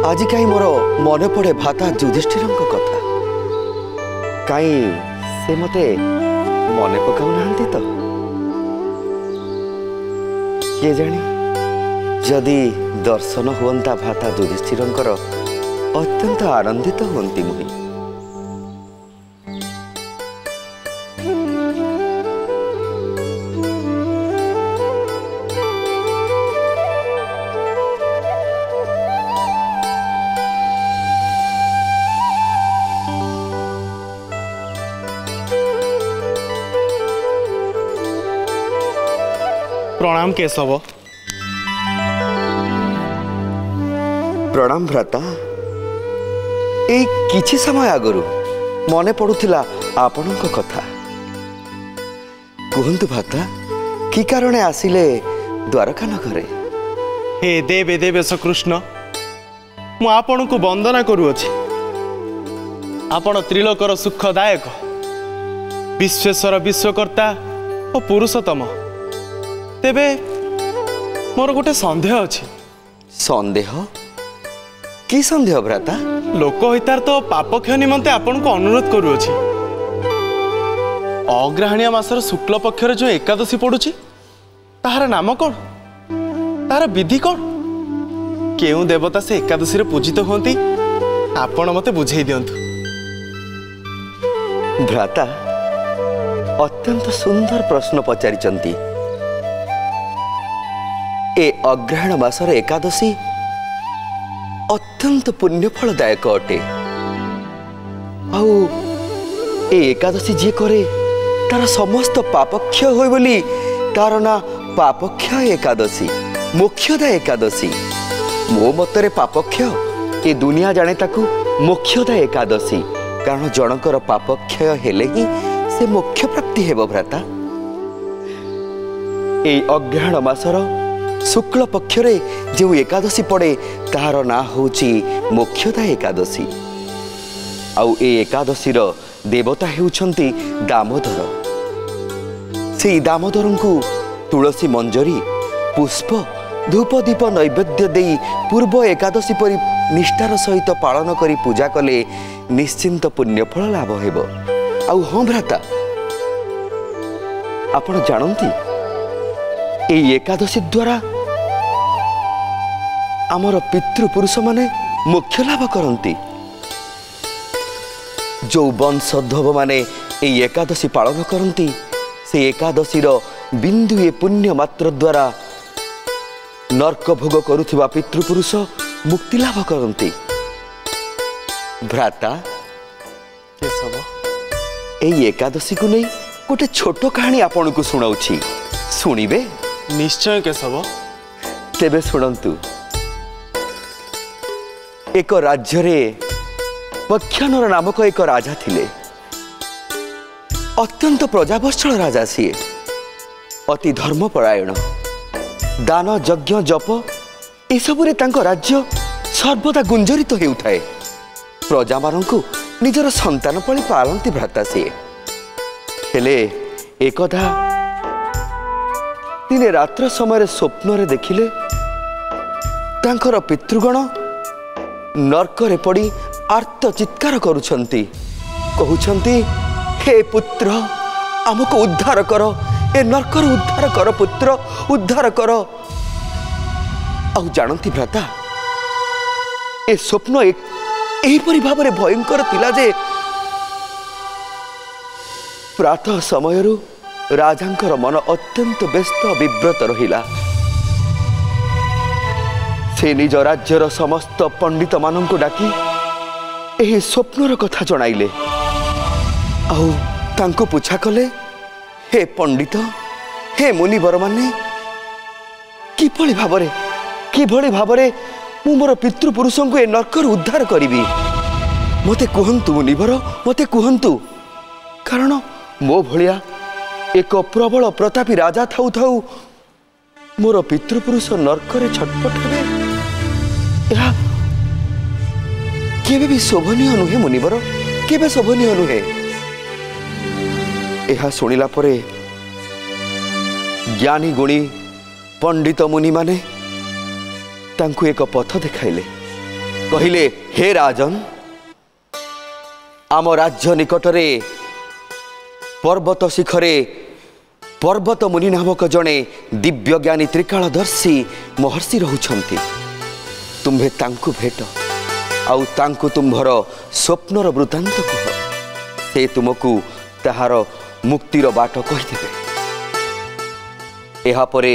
आज कहीं मोर मन पड़े भ्राता युधिष्ठिर कथा कहीं से मते मन पकाऊ ना तो किए जानी जदि दर्शन हुआ भ्राता युधिष्ठिर अत्यंत आनंदित हुंती मुहि प्रणाम केशव। प्रणाम भ्राता। ए किछि समय आगरु मने पड़ुथिला आपनक कथा कुहंतु भ्राता कि कारणे आसिले द्वारका नगरे। हे देव देवेश कृष्ण मु आपण को वंदना करूअछि। आपण त्रिलोकर सुखदायक विश्वेश्वर विश्वकर्ता और पुरुषोत्तम। तेबे मोर गोटे संदेह अछि। संदेह कि संदेह भ्राता? लोक हितार तो पापक्षय निमंते आपण को अनुरोध करूअछि। अग्रहणिया मासर शुक्ल पक्षर जो एकादशी पड़ुछि ताहार नाम कौन, ताहार विधि कौन, केउ देवता से एकादशी रे पूजित होंती आपण मते बुझेई दियंतु। भ्राता अत्यंत सुंदर प्रश्न पचारिचंती। ए अग्रहण मासर एकादशी अत्यंत पुण्यफलदायक अटे। आउ ए एकादशी जे करे तार समस्त पापक्षय होय बोली तार ना पापक्षय एकादशी, मोक्षदा एकादशी। मो मतरे पापक्षय ए दुनिया जाने ताकू मोक्षदा एकादशी, कारण जनकर पापक्षय हेले ही से मोक्ष प्राप्ति हेबो भ्राता। ए अग्रहण मासर शुक्ल पक्षरे जो एकादशी पड़े तार ना होची मोक्षदा एकादशी। आउ ए एकादशीर देवता हेउछंती दामोदर। से दामोदर को तुलसी मंजरी पुष्प धूप दीप नैवेद्य देई पूर्व एकादशी परि निष्ठार सहित पालन करी पूजा कले निश्चिंत पुण्यफल लाभ हेबो। आउ हाँ भ्राता आपण जानती ए एकादशी द्वारा आमर पितृपुरुष माने मोक्ष लाभ करती। जो वंशोद्भव माने ए एकादशी पालन करती से एकादशीर बिंदु ए पुण्य मात्र द्वारा नर्क भोग करुथिबा पितृपुरुष मुक्ति लाभ करती। भ्राता केशव ए एकादशी को नहीं गोटे छोट कहानी आपण को सुनाउछि, सुनिबे? निश्चय केशव। तेबे सुनंतु। एक राज्य रे पक्षानर नामक एक राजा थिले। अत्यंत प्रजावत्सल राजा सीए, अति धर्मपरायण, दान यज्ञ जप एसबुरे तांको राज्य सर्वदा गुंजरित हेउथाए। प्रजा मानंकु निजर संतान पळी पालंती भ्राता सीए। हेले एकदा दिने रात्र समय स्वप्न रे देखिले तांकर पितृगण नर्करे पड़ी आर्त चित्कार करुछंती, कहउछंती हे पुत्र आमको उद्धार कर, ए नर्कर उद्धार कर, पुत्र उद्धार कर। आउ जानती भ्राता ए स्वप्न एहीपरि भाबरे भयंकर थिला जे प्रातः समयरु राजांकर मन अत्यंत व्यस्त विव्रत रहिला। से निज राज्यर समस्त पंडित मानन को डाकी एही स्वप्नर कथा जणाइले। आउ तांको पूछा कले, हे पंडित हे मुनिवर माने किभଳି भाबरे मु मोर पितृपुरुष को ए नर्कर उद्धार करिबी? मते कहंतु मुनिवर, मते कहंतु, कारण मो भलिया एक प्रबल प्रतापी राजा थाउ थाउ मोर पितृपुरुष नर्करे छटपट हेबे, केबे भी शोभनीय नुहे मुनिवर, केबे शोभनीय नुहे। यह शुणिला परे ज्ञानी गुणी पंडित मुनि माने तांकु एक पथ देखाइले। कहिले हे राजन आम राज्य निकटरे पर्वत शिखरे पर्वत मुनि नामक जड़े दिव्य ज्ञानी त्रिकालदर्शी महर्षि रहुछंती तुम्हे तांकु भेट आउ तांकु तुम्भर स्वप्नर वृत्तांत कह से तुमको ताहार मुक्तिर बाट कहीदेवे। यापरे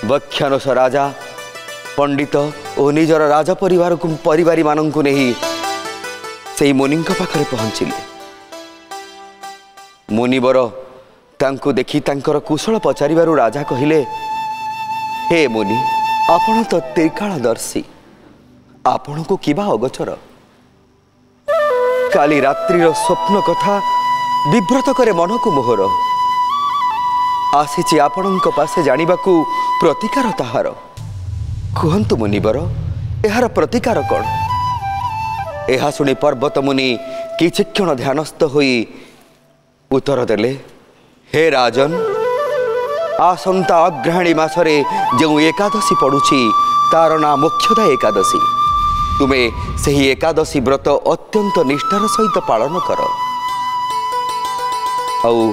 वख्यानस राजा पंडित और निजर राजा परिवारी मानंकु नहीं से मुनि पाखरे पहुंचिले। मुनिवर तांकु देखि तांकर कुशल पचारिबारु राजा कहिले हे मुनि आपण तो त्रिकालदर्शी आपण को किबा अगोचर काली रात्रिर स्वप्न कथा विव्रत करे मन को मोहर आसीची आपणक पासे जानिबाकू प्रतिकार ताहार कहंतु मुनिवर एहार प्रतिकार कौन। एहा सुनी पर्वत मुनि किछि क्षण ध्यानस्थ होई उत्तर देले हे राजन आसंता अग्रहाणी मासरे जो एकादशी पड़ुछि तार ना मोक्षदा एकादशी तुमे सही एकादशी व्रत अत्यंत निष्ठार सहित पालन कर आउ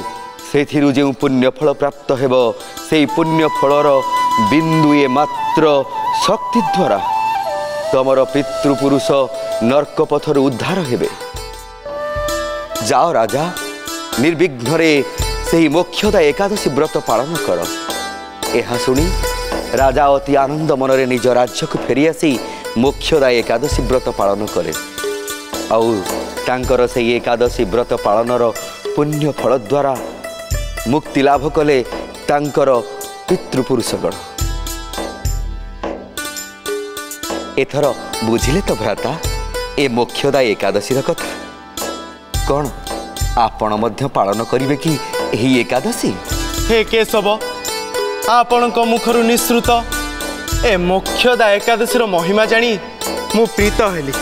सेथिरु जो पुण्यफल प्राप्त हेब से पुण्यफलर बिंदुए मात्र शक्ति द्वारा तमर पितृपुरुष नर्क पथर उद्धार हेबे। जाओ राजा निर्विघ्न से मोक्षदा एकादशी व्रत पालन कर। यह शुणी राजा अति आनंद मनरे निज राज्य को फेरी आसी मोक्षदा एकादशी व्रत पालन करे आउ तांकर से एकादशी व्रत पालनर पुण्य फल द्वारा मुक्ति लाभ कले तांकर पितृपुरुषगण। एथर बुझिले तो भ्राता ए मोक्षदा एकादशी कथा कौन आपण मध्य पालन करिवे कि एही एकादशी। हे केशव आपण मुखरु निश्रुत ए मोक्षदा एकादशीर महिमा जानी मु प्रीत हेली।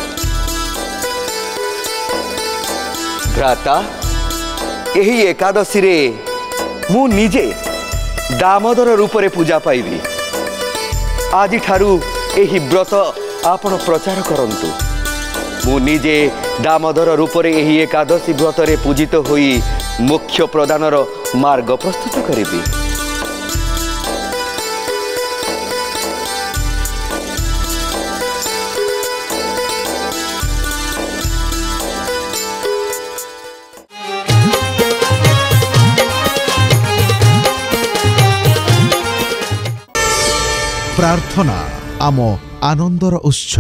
भ्राता एही एकादशी रे मु निजे दामोदर रूप रे पूजा पाइबी। आज ठारू एही व्रत आपण प्रचार करंतु। मु निजे दामोदर रूप रे एही एकादशी व्रत रे पूजित होई मोक्ष प्रदानर मार्ग प्रस्तुत करिबी। प्रार्थना आम आनंदर उत्स।